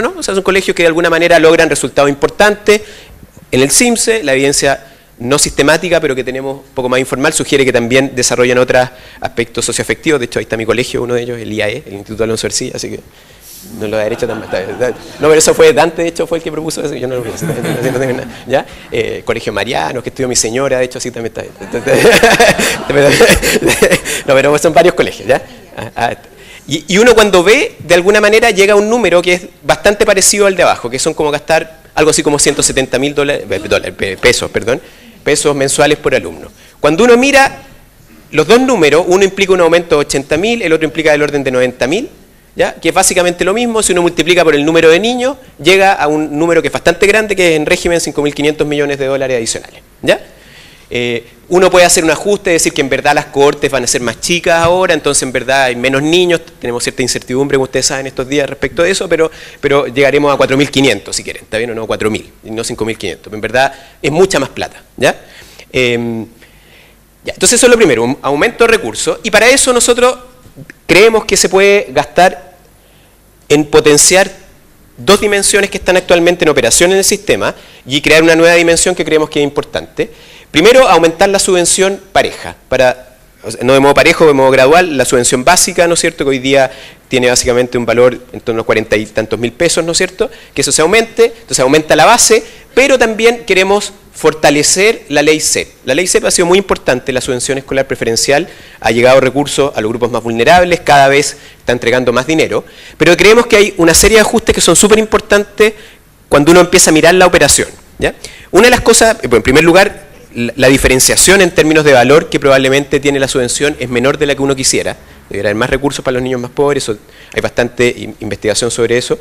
¿no? O sea, son colegios que de alguna manera logran resultados importantes. En el CIMSE, la evidencia no sistemática, pero que tenemos un poco más informal, sugiere que también desarrollan otros aspectos socioafectivos. De hecho, ahí está mi colegio, uno de ellos, el IAE, el Instituto Alonso Ercilla, así que no lo de derecho también. No, pero eso fue Dante, de hecho, fue el que propuso eso, yo no lo pienso. ¿Ya? Colegio Mariano, que estudió mi señora, de hecho, sí también está. No, pero son varios colegios, ¿ya? Y uno cuando ve, de alguna manera, llega a un número que es bastante parecido al de abajo, que son como gastar algo así como $170.000 pesos mensuales por alumno. Cuando uno mira los dos números, uno implica un aumento de 80.000, el otro implica del orden de 90.000, ¿ya? Que es básicamente lo mismo. Si uno multiplica por el número de niños, llega a un número que es bastante grande, que es en régimen $5.500 millones adicionales, ¿ya? Uno puede hacer un ajuste, decir que en verdad las cohortes van a ser más chicas ahora, entonces en verdad hay menos niños, tenemos cierta incertidumbre, como ustedes saben, estos días respecto de eso, pero llegaremos a 4.500 si quieren, ¿está bien o no? 4.000, y no 5.500, en verdad es mucha más plata, ¿ya? Entonces eso es lo primero, un aumento de recursos, y para eso nosotros creemos que se puede gastar en potenciar dos dimensiones que están actualmente en operación en el sistema y crear una nueva dimensión que creemos que es importante. Primero, aumentar la subvención pareja, no de modo parejo, de modo gradual, la subvención básica, ¿no es cierto?, que hoy día tiene básicamente un valor en torno a 40 y tantos mil pesos, ¿no es cierto?, que eso se aumente, entonces aumenta la base, pero también queremos fortalecer la ley CEP. La ley CEP ha sido muy importante, la subvención escolar preferencial ha llegado recursos a los grupos más vulnerables, cada vez está entregando más dinero, pero creemos que hay una serie de ajustes que son súper importantes cuando uno empieza a mirar la operación, ¿ya? Una de las cosas, en primer lugar, la diferenciación en términos de valor que probablemente tiene la subvención es menor de la que uno quisiera. Debería haber más recursos para los niños más pobres, hay bastante investigación sobre eso.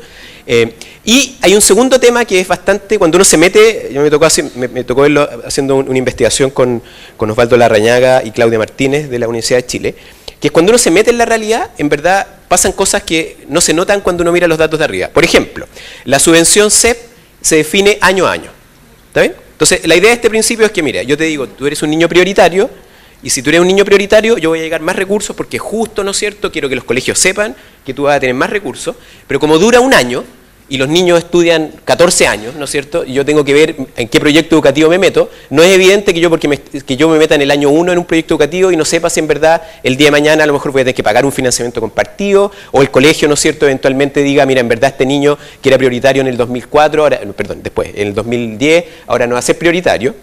Y hay un segundo tema que es bastante, cuando uno se mete, yo me tocó verlo haciendo una investigación con Osvaldo Larrañaga y Claudia Martínez de la Universidad de Chile, que es cuando uno se mete en la realidad, en verdad pasan cosas que no se notan cuando uno mira los datos de arriba. Por ejemplo, la subvención CEP se define año a año, ¿está bien? Entonces, la idea de este principio es que, mira, yo te digo, tú eres un niño prioritario, y si tú eres un niño prioritario, yo voy a llegar más recursos, porque justo, ¿no es cierto?, quiero que los colegios sepan que tú vas a tener más recursos, pero como dura un año, y los niños estudian 14 años, ¿no es cierto?, y yo tengo que ver en qué proyecto educativo me meto, no es evidente que yo me meta en el año 1 en un proyecto educativo y no sepa si en verdad el día de mañana a lo mejor voy a tener que pagar un financiamiento compartido, o el colegio, ¿no es cierto?, eventualmente diga, mira, en verdad este niño que era prioritario en el 2004, ahora, perdón, después, en el 2010, ahora no va a ser prioritario.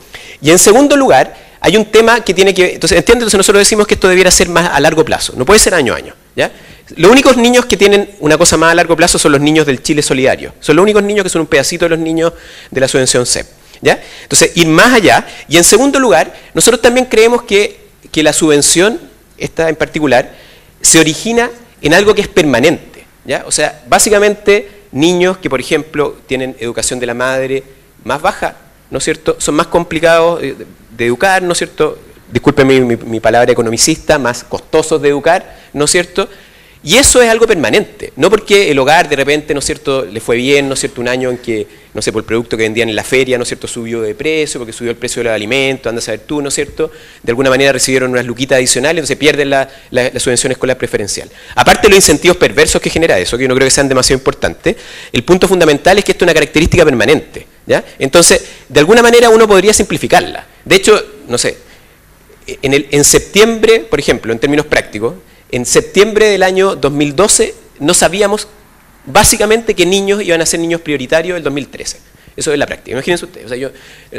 Y en segundo lugar, hay un tema que tiene que... Entonces, entonces nosotros decimos que esto debiera ser más a largo plazo, no puede ser año a año, ¿ya? Los únicos niños que tienen una cosa más a largo plazo son los niños del Chile Solidario. Son los únicos niños que son un pedacito de los niños de la subvención CEP, ¿ya? Entonces, ir más allá. Y en segundo lugar, nosotros también creemos que la subvención, esta en particular, se origina en algo que es permanente, ¿ya? O sea, básicamente, niños que, por ejemplo, tienen educación de la madre más baja, ¿no es cierto?, son más complicados de educar, ¿no es cierto?, discúlpenme mi palabra economicista, más costosos de educar, ¿no es cierto?, y eso es algo permanente, no porque el hogar de repente, ¿no es cierto?, le fue bien, ¿no es cierto?, un año en que, no sé, por el producto que vendían en la feria, ¿no es cierto?, subió de precio, porque subió el precio de los alimentos, anda a saber tú, ¿no es cierto?, de alguna manera recibieron unas luquitas adicionales, entonces pierden la subvención escolar preferencial. Aparte de los incentivos perversos que genera eso, que yo no creo que sean demasiado importantes, el punto fundamental es que esto es una característica permanente, ¿ya? Entonces, de alguna manera uno podría simplificarla. De hecho, no sé, en septiembre, por ejemplo, en términos prácticos, en septiembre del año 2012 no sabíamos básicamente qué niños iban a ser niños prioritarios del 2013. Eso es la práctica, imagínense ustedes.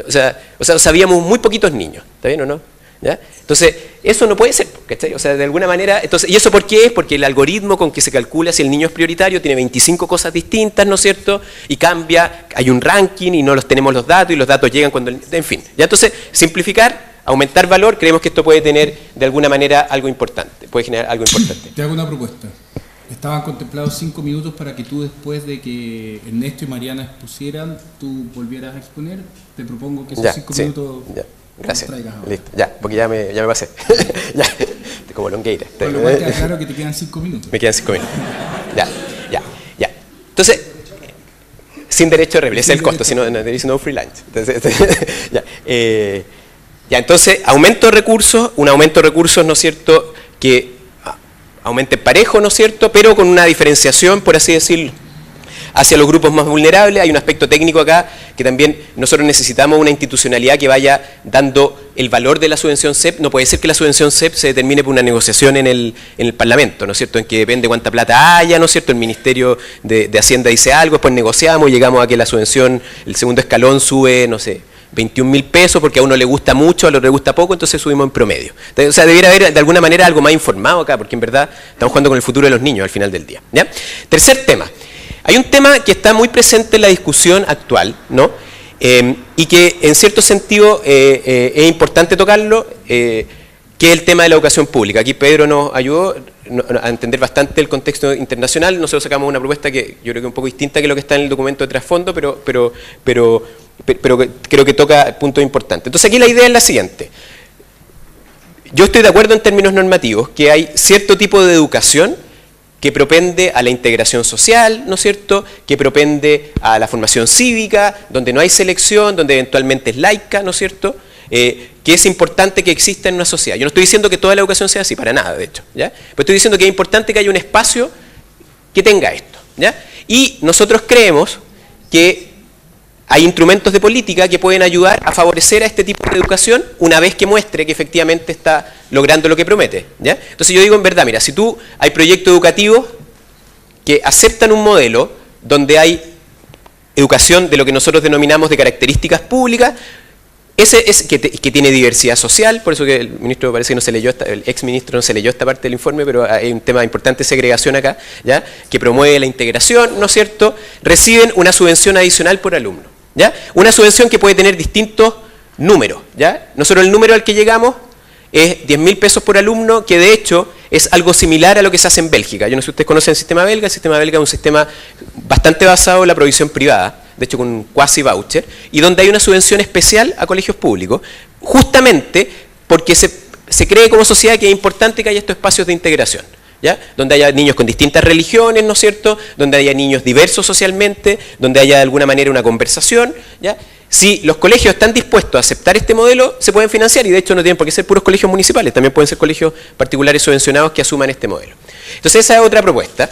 O sea, sabíamos muy poquitos niños, ¿está bien o no? ¿Ya? Entonces, eso no puede ser, ¿cachai? O sea, de alguna manera, entonces, ¿y eso por qué es? Porque el algoritmo con que se calcula si el niño es prioritario tiene 25 cosas distintas, ¿no es cierto? Y cambia, hay un ranking y no los tenemos los datos y los datos llegan cuando, en fin. ¿Ya? Entonces, simplificar, aumentar valor, creemos que esto puede tener de alguna manera algo importante, puede generar algo importante. Te hago una propuesta. Estaban contemplados 5 minutos para que tú, después de que Ernesto y Mariana expusieran, tú volvieras a exponer. Te propongo que esos 5 minutos... Ya. Gracias. Listo. Ya, porque ya me pasé. Ya. Como Longueira. Con lo cual queda claro que te quedan 5 minutos. Me quedan 5 minutos. Ya. Entonces, sin derecho de réplica, ese es el costo, si no, there is no free lunch. Entonces, entonces, aumento de recursos, un aumento de recursos, ¿no es cierto?, que aumente parejo, ¿no es cierto?, pero con una diferenciación, por así decirlo. hacia los grupos más vulnerables. Hay un aspecto técnico acá que también nosotros necesitamos una institucionalidad que vaya dando el valor de la subvención CEP. No puede ser que la subvención CEP se determine por una negociación en el Parlamento, ¿no es cierto?, en que depende cuánta plata haya, ¿no es cierto?, el Ministerio de Hacienda dice algo, después negociamos y llegamos a que la subvención, el segundo escalón sube, no sé, 21.000 pesos porque a uno le gusta mucho, a otro le gusta poco, entonces subimos en promedio. O sea, debiera haber de alguna manera algo más informado acá, porque en verdad estamos jugando con el futuro de los niños al final del día, ¿ya? Tercer tema. Hay un tema que está muy presente en la discusión actual, ¿no? Y que en cierto sentido es importante tocarlo, que es el tema de la educación pública. Aquí Pedro nos ayudó a entender bastante el contexto internacional. Nosotros sacamos una propuesta que yo creo que es un poco distinta que lo que está en el documento de trasfondo, pero creo que toca puntos importantes. Entonces aquí la idea es la siguiente. Yo estoy de acuerdo en términos normativos que hay cierto tipo de educación que propende a la integración social, ¿no es cierto?, que propende a la formación cívica, donde no hay selección, donde eventualmente es laica, ¿no es cierto?, que es importante que exista en una sociedad. Yo no estoy diciendo que toda la educación sea así, para nada, de hecho, ¿ya? Pero estoy diciendo que es importante que haya un espacio que tenga esto, ¿ya? Y nosotros creemos que hay instrumentos de política que pueden ayudar a favorecer a este tipo de educación una vez que muestre que efectivamente está logrando lo que promete, ¿ya? Entonces yo digo, en verdad, mira, si hay proyectos educativos que aceptan un modelo donde hay educación de lo que nosotros denominamos de características públicas, que tiene diversidad social, por eso que el ministro parece que no se leyó, el exministro no se leyó esta parte del informe, pero hay un tema importante de segregación acá, ¿ya?, que promueve la integración, ¿no es cierto?, reciben una subvención adicional por alumno, ¿ya? Una subvención que puede tener distintos números, ¿ya? Nosotros el número al que llegamos es 10.000 pesos por alumno, que de hecho es algo similar a lo que se hace en Bélgica. Yo no sé si ustedes conocen el sistema belga es un sistema bastante basado en la provisión privada, de hecho con un quasi voucher, y donde hay una subvención especial a colegios públicos, justamente porque se cree como sociedad que es importante que haya estos espacios de integración, ¿ya?, donde haya niños con distintas religiones, ¿no es cierto?, donde haya niños diversos socialmente, donde haya de alguna manera una conversación, ¿ya? Si los colegios están dispuestos a aceptar este modelo, se pueden financiar, y de hecho no tienen por qué ser puros colegios municipales, también pueden ser colegios particulares subvencionados que asuman este modelo. Entonces esa es otra propuesta.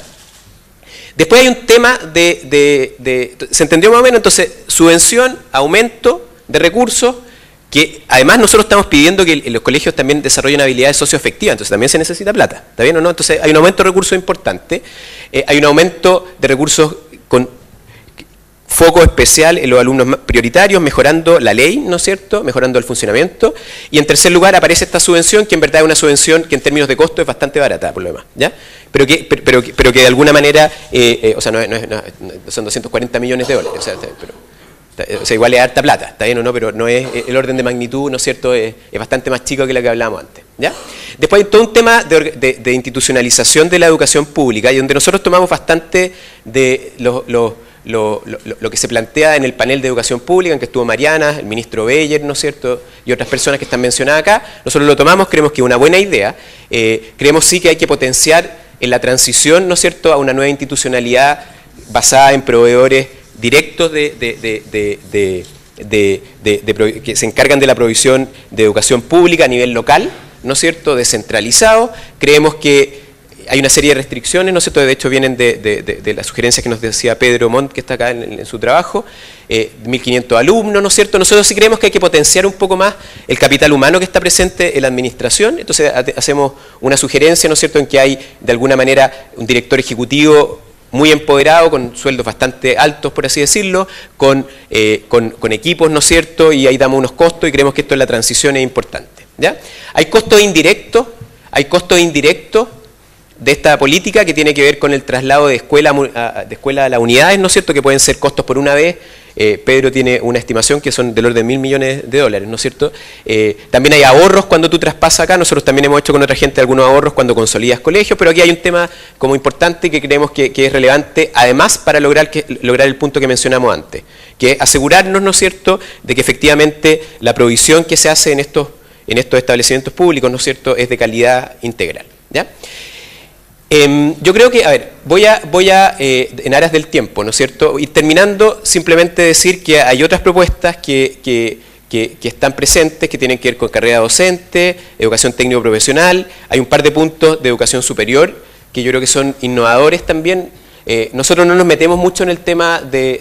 Después hay un tema ¿se entendió más o menos? Entonces, subvención, aumento de recursos, que además nosotros estamos pidiendo que los colegios también desarrollen habilidades socioafectivas, entonces también se necesita plata, ¿está bien o no? Entonces hay un aumento de recursos importante, hay un aumento de recursos con foco especial en los alumnos prioritarios, mejorando la ley, ¿no es cierto?, mejorando el funcionamiento, y en tercer lugar aparece esta subvención, que en verdad es una subvención que en términos de costo es bastante barata, por lo demás, ¿ya?, pero que de alguna manera, o sea, son 240 millones de dólares, o sea, igual es harta plata, ¿está bien o no?, pero no es el orden de magnitud, ¿no es cierto?, es bastante más chico que la que hablábamos antes, ¿ya? Después hay todo un tema de institucionalización de la educación pública, y donde nosotros tomamos bastante de lo que se plantea en el panel de educación pública, en que estuvo Mariana, el ministro Beyer, ¿no es cierto?, y otras personas que están mencionadas acá. Nosotros lo tomamos, creemos que es una buena idea, creemos sí que hay que potenciar en la transición, ¿no es cierto?, a una nueva institucionalidad basada en proveedores directos que se encargan de la provisión de educación pública a nivel local, ¿no es cierto?, descentralizado. Creemos que hay una serie de restricciones, ¿no es cierto?, de hecho vienen de las sugerencias que nos decía Pedro Montt, que está acá en su trabajo, 1.500 alumnos, ¿no es cierto? Nosotros sí creemos que hay que potenciar un poco más el capital humano que está presente en la administración, entonces hacemos una sugerencia, ¿no es cierto?, en que hay de alguna manera un director ejecutivo muy empoderado, con sueldos bastante altos, por así decirlo, con equipos, ¿no es cierto?, y ahí damos unos costos y creemos que esto en la transición es importante, ¿ya? Hay costos indirectos de esta política que tiene que ver con el traslado de escuela a las unidades, ¿no es cierto?, que pueden ser costos por una vez. Pedro tiene una estimación que son del orden de $1.000 millones, ¿no es cierto? También hay ahorros cuando tú traspasas acá, nosotros también hemos hecho con otra gente algunos ahorros cuando consolidas colegios, pero aquí hay un tema como importante que creemos que es relevante, además para lograr el punto que mencionamos antes, que es asegurarnos, ¿no es cierto?, de que efectivamente la provisión que se hace en estos establecimientos públicos, ¿no es cierto?, es de calidad integral, ¿ya? Yo creo que, a ver, voy a en aras del tiempo, ¿no es cierto?, y terminando, simplemente decir que hay otras propuestas que están presentes, que tienen que ver con carrera docente, educación técnico-profesional, hay un par de puntos de educación superior, que yo creo que son innovadores también, nosotros no nos metemos mucho en el tema de